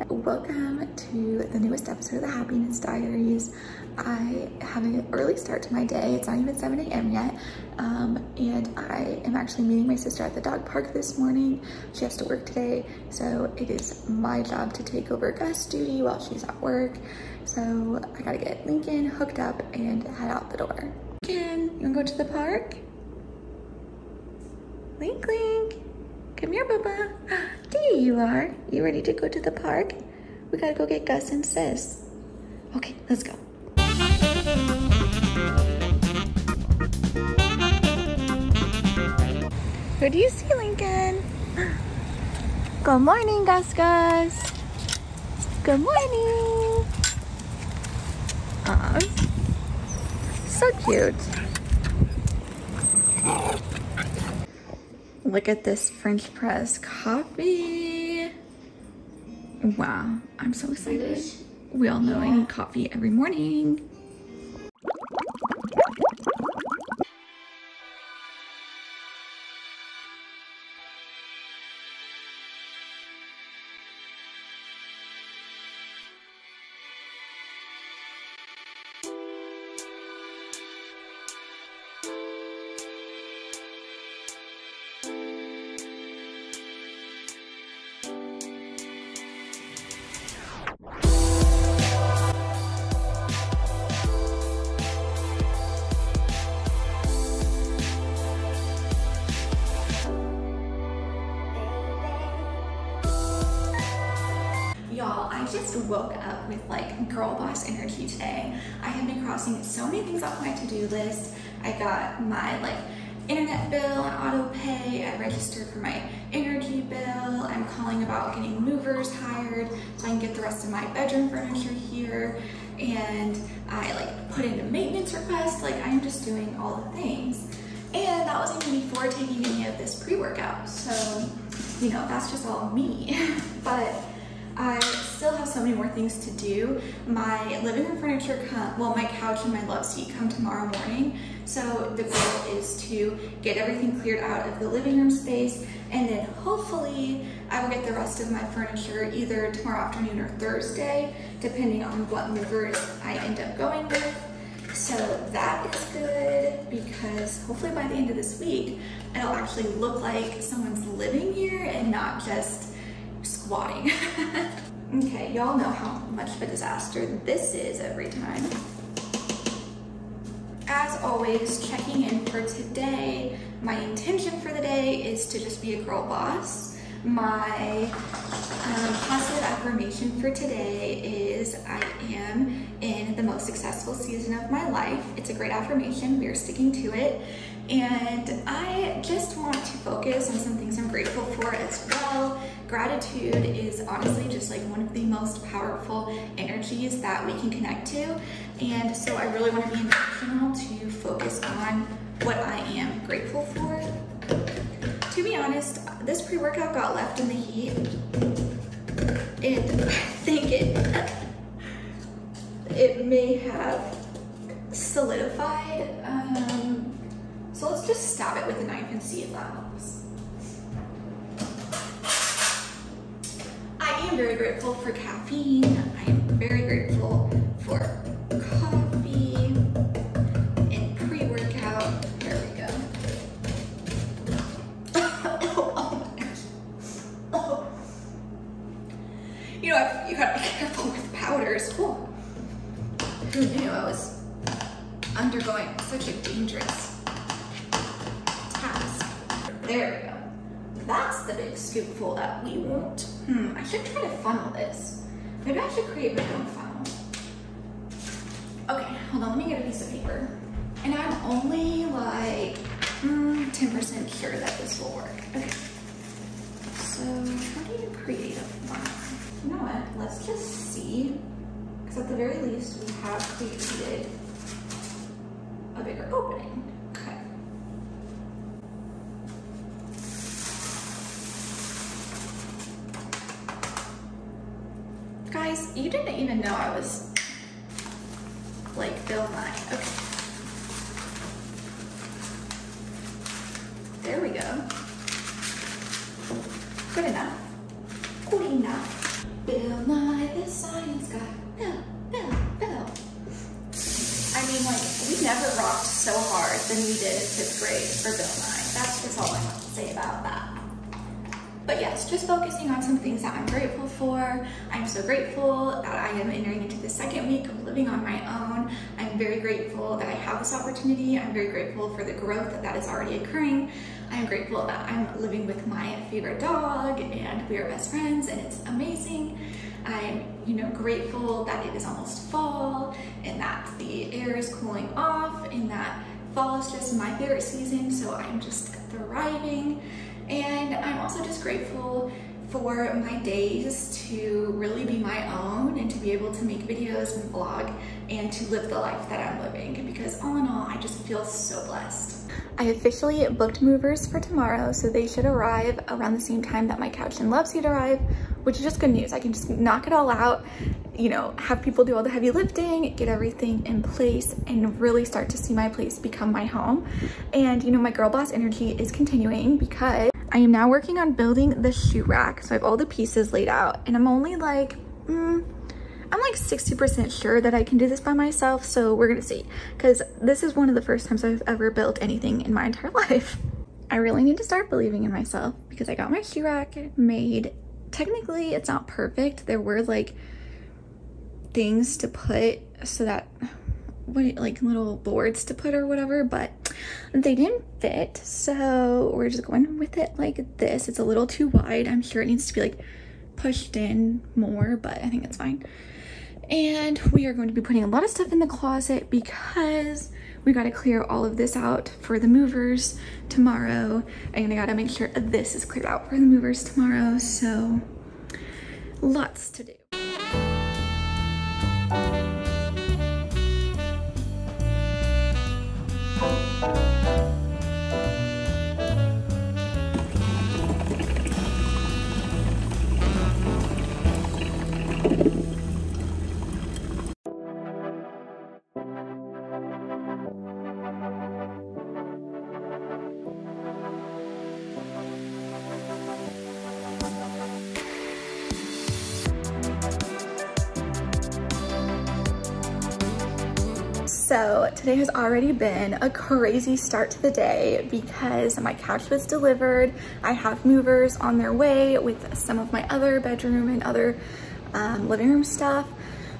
everyone. Welcome to the newest episode of the Happiness Diaries. I have an early start to my day. It's not even 7 a.m. yet. And I am actually meeting my sister at the dog park this morning. She has to work today, so it is my job to take over Gus' duty while she's at work. So I gotta get Lincoln hooked up and head out the door. Lincoln, you wanna go to the park? Link, Link. Come here, Bubba. There you are. You ready to go to the park? We gotta go get Gus and Sis. Okay, let's go. Who do you see, Lincoln? Good morning, Gus. Good morning. Aw, so cute. Look at this French press coffee. Wow, I'm so excited. We all know I need coffee every morning. Y'all, I just woke up with like girl boss energy today. I have been crossing so many things off my to-do list. I got my internet bill on auto pay. I registered for my energy bill. I'm calling about getting movers hired so I can get the rest of my bedroom furniture here. And I put in a maintenance request. I am just doing all the things. And that wasn't even before taking any of this pre-workout. So, you know, that's just all me. But I still have so many more things to do. My living room furniture my couch and my love seat come tomorrow morning. So the goal is to get everything cleared out of the living room space, and then hopefully I will get the rest of my furniture either tomorrow afternoon or Thursday, depending on what movers I end up going with. So that is good because hopefully by the end of this week, it'll actually look like someone's living here and not just squatting. Okay, y'all know how much of a disaster this is every time. As always, checking in for today. My intention for the day is to just be a girl boss. My positive affirmation for today is I am in the most successful season of my life. It's a great affirmation. We are sticking to it. And I just want to focus on some things I'm grateful for as well. Gratitude is honestly just one of the most powerful energies that we can connect to. And so I really want to be intentional to focus on what I am grateful for. To be honest, this pre-workout got left in the heat. And I think it may have solidified. So let's just stab it with a knife and see if that helps. I am very grateful for caffeine. I am very grateful for coffee and pre-workout. There we go. Oh my gosh. Oh. You know, you gotta be careful with powders. Oh. Who knew I was undergoing such a dangerous task? There we go. That's the big scoopful that we want. I should try to funnel this. Maybe I should create my own funnel. Okay, hold on, let me get a piece of paper. And I'm only 10% sure that this will work. Okay. So how do you create a funnel? You know what, let's just see. Because at the very least, we have created a bigger opening. Okay. Guys, you didn't even know I was Bill Nye. Okay. There we go. Good enough. Good enough. Bill Nye. so hard than we did in 5th grade for Bill and I. That's just all I want to say about that. But yes, just focusing on some things that I'm grateful for. I'm so grateful that I am entering into the 2nd week of living on my own. I'm very grateful that I have this opportunity. I'm very grateful for the growth that is already occurring. I'm grateful that I'm living with my favorite dog and we are best friends and it's amazing. I'm, grateful that it is almost fall and that the air is cooling off and that fall is just my favorite season, so I'm just thriving. And I'm also just grateful for my days to really be my own and to be able to make videos and vlog and to live the life that I'm living, because all in all, I just feel so blessed. I officially booked movers for tomorrow, so they should arrive around the same time that my couch and love seat arrive, which is just good news. I can just knock it all out, have people do all the heavy lifting, get everything in place, and really start to see my place become my home. And my girl boss energy is continuing because I am now working on building the shoe rack. So I have all the pieces laid out and I'm only like, I'm like 60% sure that I can do this by myself. So we're gonna see, because this is one of the first times I've ever built anything in my entire life. I really need to start believing in myself because I got my shoe rack made. Technically, it's not perfect. There were like things to put so that, like little boards to put or whatever, but they didn't fit. So we're just going with it like this. It's a little too wide. I'm sure it needs to be like pushed in more, but I think it's fine. And we are going to be putting a lot of stuff in the closet because we got to clear all of this out for the movers tomorrow. And I got to make sure this is cleared out for the movers tomorrow. So lots to do. So today has already been a crazy start to the day because my couch was delivered. I have movers on their way with some of my other bedroom and other living room stuff.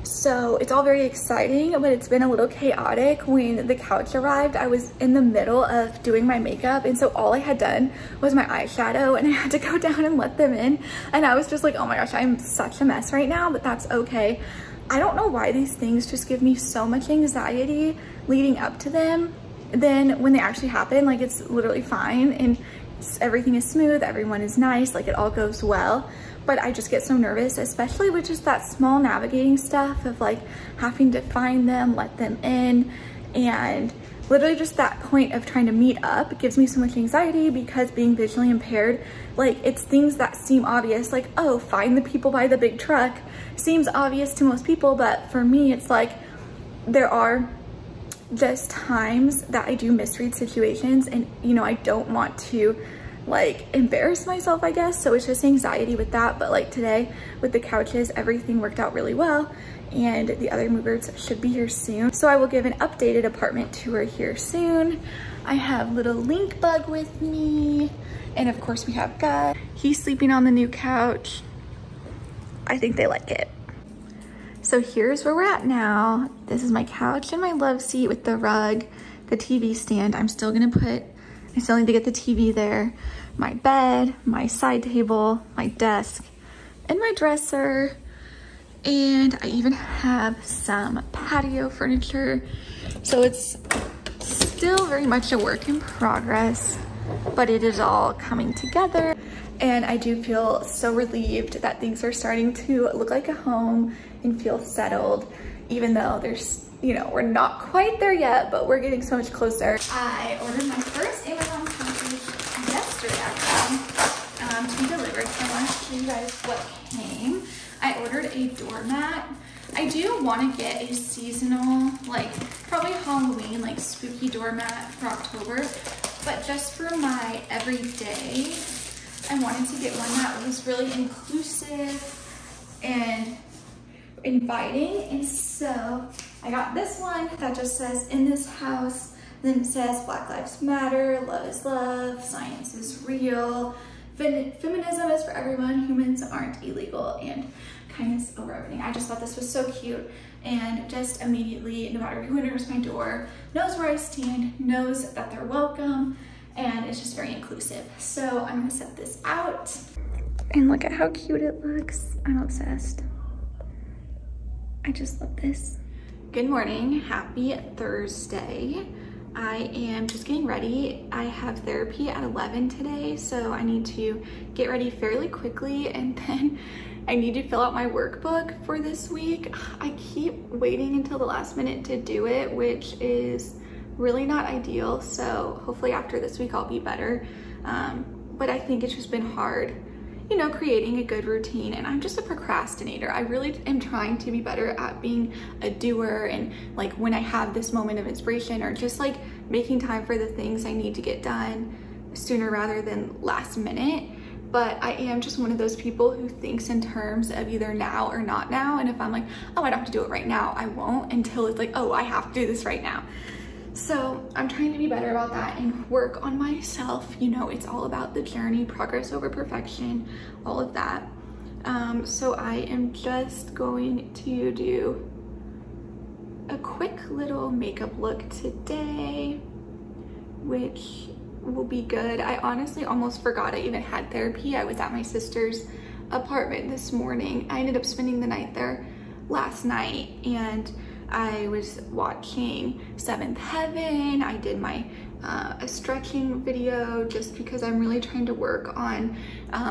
So it's all very exciting, but it's been a little chaotic. When the couch arrived, I was in the middle of doing my makeup, and so all I had done was my eyeshadow, and I had to go down and let them in. And I was just like, oh my gosh, I'm such a mess right now, but that's okay. I don't know why these things just give me so much anxiety leading up to them. Then when they actually happen, like it's literally fine and everything is smooth, everyone is nice, like it all goes well. But I just get so nervous, especially with just that small navigating stuff of like having to find them, let them in, and literally just that point of trying to meet up gives me so much anxiety because being visually impaired, like it's things that seem obvious, like, oh, find the people by the big truck, seems obvious to most people, but for me it's like there are just times that I do misread situations and I don't want to like embarrass myself, I guess. So it's just anxiety with that. But like today with the couches, everything worked out really well and the other movers should be here soon. So I will give an updated apartment tour here soon. I have little Link Bug with me. And of course we have Gus. He's sleeping on the new couch. I think they like it. So here's where we're at now. This is my couch and my love seat with the rug, the TV stand. I still need to get the TV there. My bed, my side table, my desk, and my dresser. And I even have some patio furniture. So it's still very much a work in progress, but it is all coming together. And I do feel so relieved that things are starting to look like a home and feel settled, even though there's, we're not quite there yet, but we're getting so much closer. I ordered my first Amazon package yesterday to be delivered, so I want to show you guys what came. I ordered a doormat. I do want to get a seasonal, like probably Halloween, like spooky doormat for October, but just for my everyday, I wanted to get one that was really inclusive and inviting. And so I got this one that just says, in this house, And then it says Black Lives Matter, love is love, science is real, feminism is for everyone, humans aren't illegal, and kindness over everything. I just thought this was so cute, and just immediately, no matter who enters my door, knows where I stand, knows that they're welcome, and it's just very inclusive. So I'm gonna set this out. And look at how cute it looks. I'm obsessed. I just love this. Good morning, happy Thursday. I am just getting ready. I have therapy at 11 today, so I need to get ready fairly quickly, and then I need to fill out my workbook for this week. I keep waiting until the last minute to do it, which is really not ideal, so hopefully after this week I'll be better. But I think it's just been hard, you know, creating a good routine, and I'm just a procrastinator. I really am trying to be better at being a doer, and like when I have this moment of inspiration, or just like making time for the things I need to get done sooner rather than last minute. But I am just one of those people who thinks in terms of either now or not now, and if I'm like, oh, I don't have to do it right now, I won't until it's like, oh, I have to do this right now. So I'm trying to be better about that and work on myself. You know, it's all about the journey, progress over perfection, all of that. So I am just going to do a quick little makeup look today, which will be good. I honestly almost forgot I even had therapy. I was at my sister's apartment this morning. I ended up spending the night there last night, and I was watching Seventh Heaven. I did my a stretching video just because I'm really trying to work on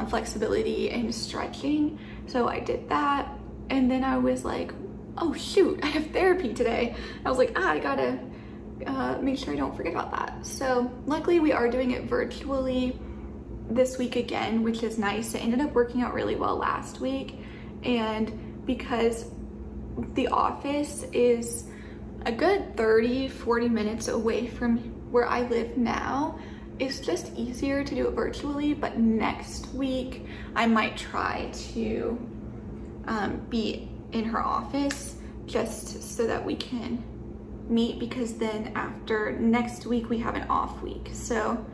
flexibility and stretching. So I did that, and then I was like, oh shoot, I have therapy today. I was like, I gotta make sure I don't forget about that. So luckily we are doing it virtually this week again, which is nice. It ended up working out really well last week, and because the office is a good 30-40 minutes away from where I live now, it's just easier to do it virtually. But next week I might try to be in her office just so that we can meet, because then after next week we have an off week. So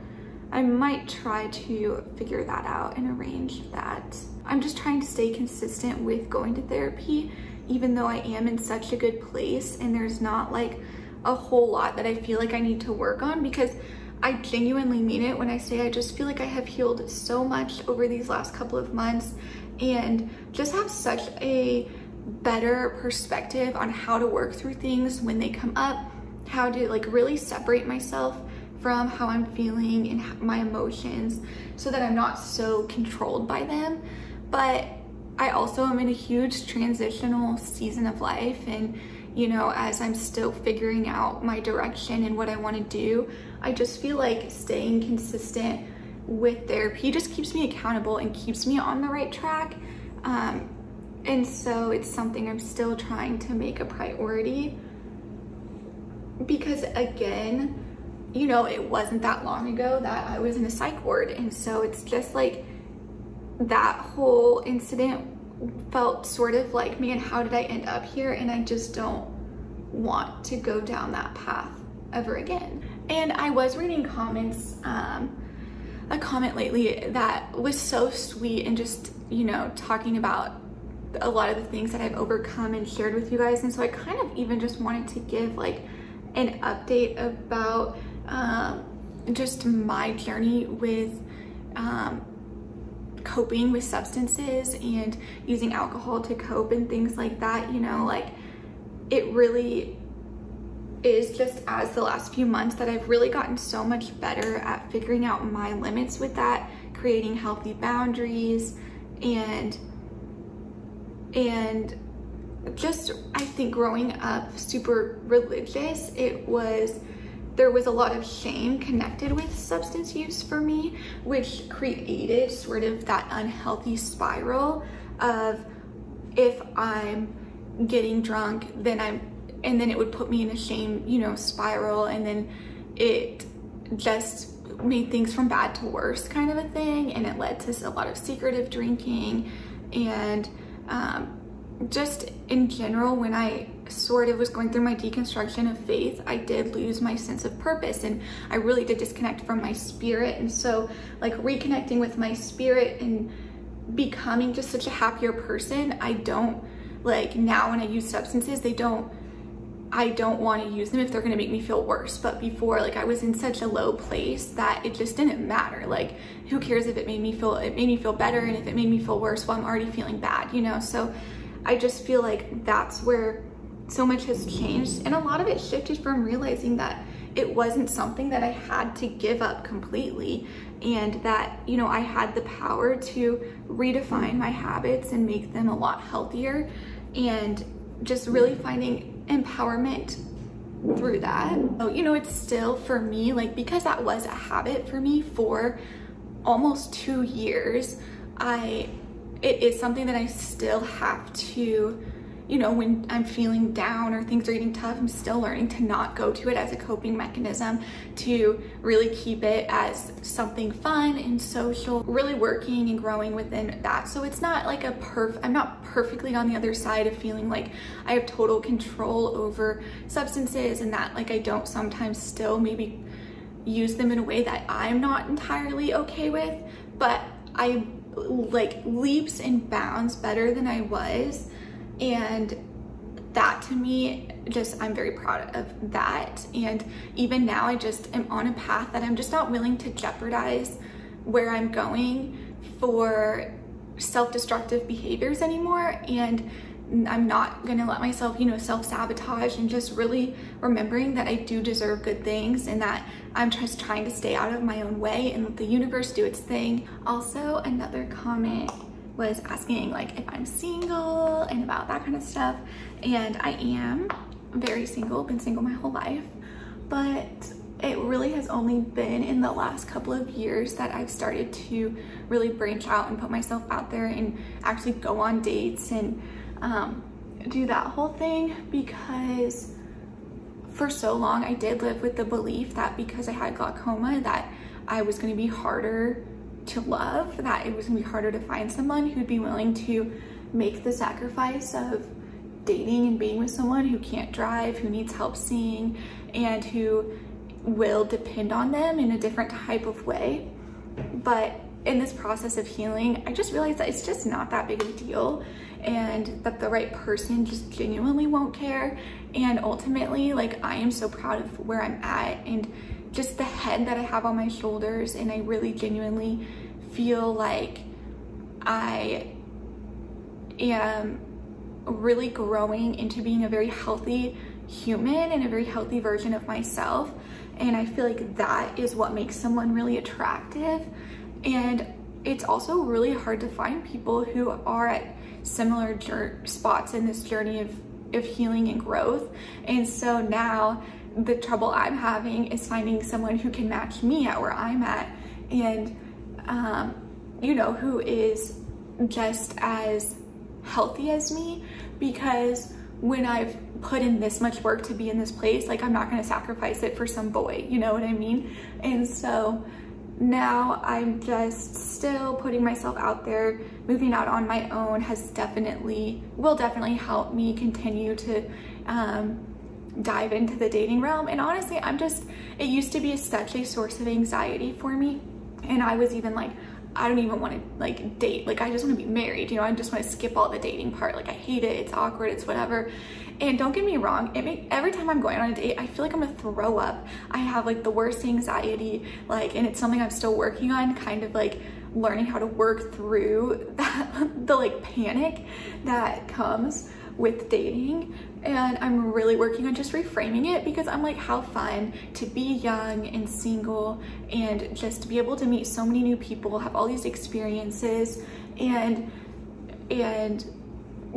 I might try to figure that out and arrange that. I'm just trying to stay consistent with going to therapy, even though I am in such a good place and there's not like a whole lot that I feel like I need to work on, because I genuinely mean it when I say I just feel like I have healed so much over these last couple of months, and just have such a better perspective on how to work through things when they come up, how to like really separate myself from how I'm feeling and my emotions so that I'm not so controlled by them. But I also am in a huge transitional season of life, and you know, as I'm still figuring out my direction and what I want to do, I just feel like staying consistent with therapy just keeps me accountable and keeps me on the right track. And so it's something I'm still trying to make a priority, because again, you know, it wasn't that long ago that I was in a psych ward, and so it's just like that whole incident felt sort of like, man, how did I end up here? And I just don't want to go down that path ever again. And I was reading comments, a comment lately that was so sweet, and just, you know, talking about a lot of the things that I've overcome and shared with you guys. And so I kind of even just wanted to give like an update about just my journey with coping with substances and using alcohol to cope and things like that. You know, like it really is just as the last few months that I've really gotten so much better at figuring out my limits with that, creating healthy boundaries, and just, I think growing up super religious, there was a lot of shame connected with substance use for me, which created sort of that unhealthy spiral of, if I'm getting drunk, and then it would put me in a shame, you know, spiral, and then it just made things from bad to worse kind of a thing, and it led to a lot of secretive drinking, and just in general, when I sort of was going through my deconstruction of faith, I did lose my sense of purpose, and I really did disconnect from my spirit. And so like reconnecting with my spirit and becoming just such a happier person, I don't, like, now when I use substances, I don't want to use them if they're going to make me feel worse. But before, like, I was in such a low place that it just didn't matter. Like, who cares if it made me feel better, and if it made me feel worse, well, I'm already feeling bad, you know? So I just feel like that's where so much has changed, and a lot of it shifted from realizing that it wasn't something that I had to give up completely, and that, you know, I had the power to redefine my habits and make them a lot healthier, and just really finding empowerment through that. So, you know, it's still, for me, like, because that was a habit for me for almost 2 years, it is something that I still have to, you know, when I'm feeling down or things are getting tough, I'm still learning to not go to it as a coping mechanism, to really keep it as something fun and social, really working and growing within that. So it's not like I'm not perfectly on the other side of feeling like I have total control over substances, and that, like, I don't sometimes still maybe use them in a way that I'm not entirely okay with, but I like leaps and bounds better than I was. And that, to me, just, I'm very proud of that. And even now, I just am on a path that I'm just not willing to jeopardize where I'm going for self-destructive behaviors anymore. And I'm not gonna let myself, you know, self-sabotage, and just really remembering that I do deserve good things, and that I'm just trying to stay out of my own way and let the universe do its thing. Also, another comment was asking, like, if I'm single and about that kind of stuff. And I am very single, been single my whole life, but it really has only been in the last couple of years that I've started to really branch out and put myself out there and actually go on dates and do that whole thing, because for so long I did live with the belief that because I had glaucoma, that I was going to be harder to love, that it was gonna be harder to find someone who'd be willing to make the sacrifice of dating and being with someone who can't drive, who needs help seeing, and who will depend on them in a different type of way. But in this process of healing, I just realized that it's just not that big of a deal, and that the right person just genuinely won't care. And ultimately, like, I am so proud of where I'm at, and just the head that I have on my shoulders, and I really genuinely feel like I am really growing into being a very healthy human and a very healthy version of myself. And I feel like that is what makes someone really attractive. And it's also really hard to find people who are at similar spots in this journey of healing and growth. And so now the trouble I'm having is finding someone who can match me at where I'm at, and you know, who is just as healthy as me, because when I've put in this much work to be in this place, like, I'm not going to sacrifice it for some boy, you know what I mean? And so now I'm just still putting myself out there. Moving out on my own will definitely help me continue to dive into the dating realm. And honestly, it used to be such a source of anxiety for me, and I was even like, I don't even want to, like, date, like, I just want to be married, you know, I just want to skip all the dating part, like, I hate it, it's awkward, it's whatever. And don't get me wrong, every time I'm going on a date, I feel like I'm gonna throw up. I have, like, the worst anxiety, like, and it's something I'm still working on, kind of like learning how to work through the like panic that comes with dating. And I'm really working on just reframing it, because I'm like, how fun to be young and single and just to be able to meet so many new people, have all these experiences, and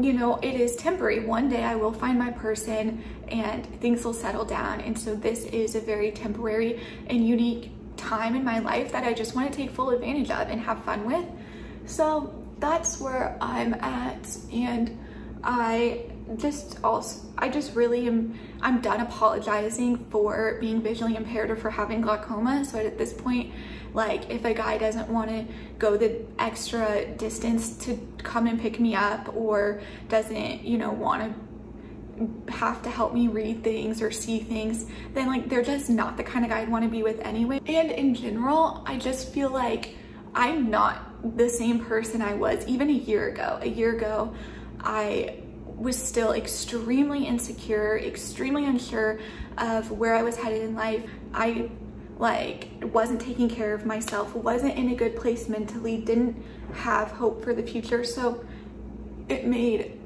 you know, it is temporary. One day I will find my person and things will settle down. And so this is a very temporary and unique time in my life that I just want to take full advantage of and have fun with. So that's where I'm at. And I'm done apologizing for being visually impaired or for having glaucoma. So at this point, like, if a guy doesn't want to go the extra distance to come and pick me up, or doesn't, you know, want to have to help me read things or see things, then like they're just not the kind of guy I'd want to be with anyway. And in general, I just feel like I'm not the same person I was even a year ago. A year ago, I was still extremely insecure, extremely unsure of where I was headed in life. I like wasn't taking care of myself, wasn't in a good place mentally, didn't have hope for the future. So it made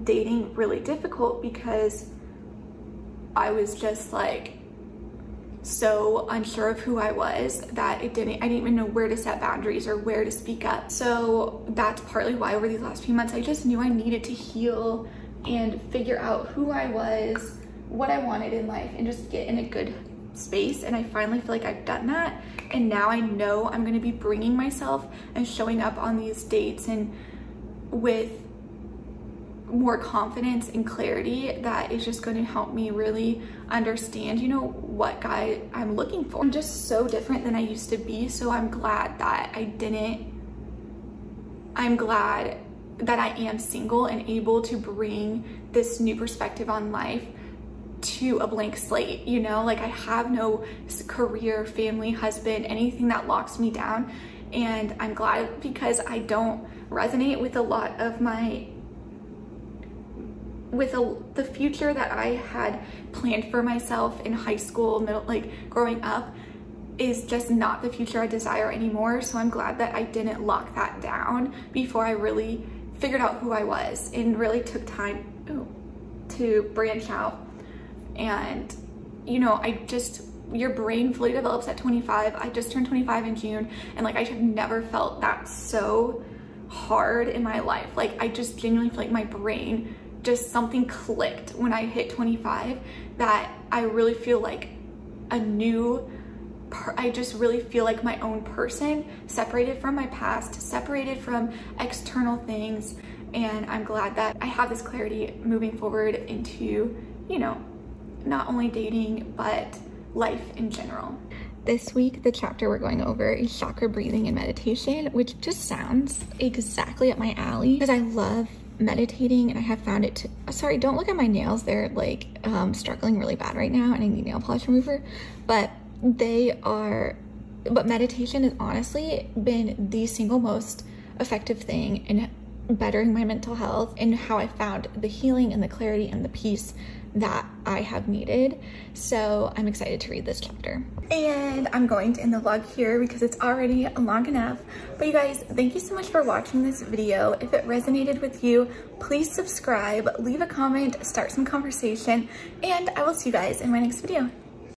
dating really difficult because I was just like so unsure of who I was that I didn't even know where to set boundaries or where to speak up. So that's partly why over these last few months I just knew I needed to heal and figure out who I was, what I wanted in life, and just get in a good space. And I finally feel like I've done that, and now I know I'm going to be bringing myself and showing up on these dates and with more confidence and clarity that is just going to help me really understand, you know, what guy I'm looking for. I'm just so different than I used to be, so I'm glad that I'm glad that I am single and able to bring this new perspective on life to a blank slate, you know? Like I have no career, family, husband, anything that locks me down, and I'm glad because I don't resonate with a lot of the future that I had planned for myself in high school, like growing up, is just not the future I desire anymore. So I'm glad that I didn't lock that down before I really figured out who I was and really took time to branch out. And you know, your brain fully develops at 25. I just turned 25 in June, and like I have never felt that so hard in my life. Like I just genuinely feel like my brain, just something clicked when I hit 25, that I really feel like I just really feel like my own person, separated from my past, separated from external things. And I'm glad that I have this clarity moving forward into, you know, not only dating, but life in general. This week, the chapter we're going over is chakra breathing and meditation, which just sounds exactly up my alley because I love meditating, and I have found it to, sorry, don't look at my nails. They're like struggling really bad right now, and I need nail polish remover, but meditation has honestly been the single most effective thing in bettering my mental health and how I found the healing and the clarity and the peace that I have needed. So I'm excited to read this chapter. And I'm going to end the vlog here because it's already long enough. But you guys, thank you so much for watching this video. If it resonated with you, please subscribe, leave a comment, start some conversation, and I will see you guys in my next video.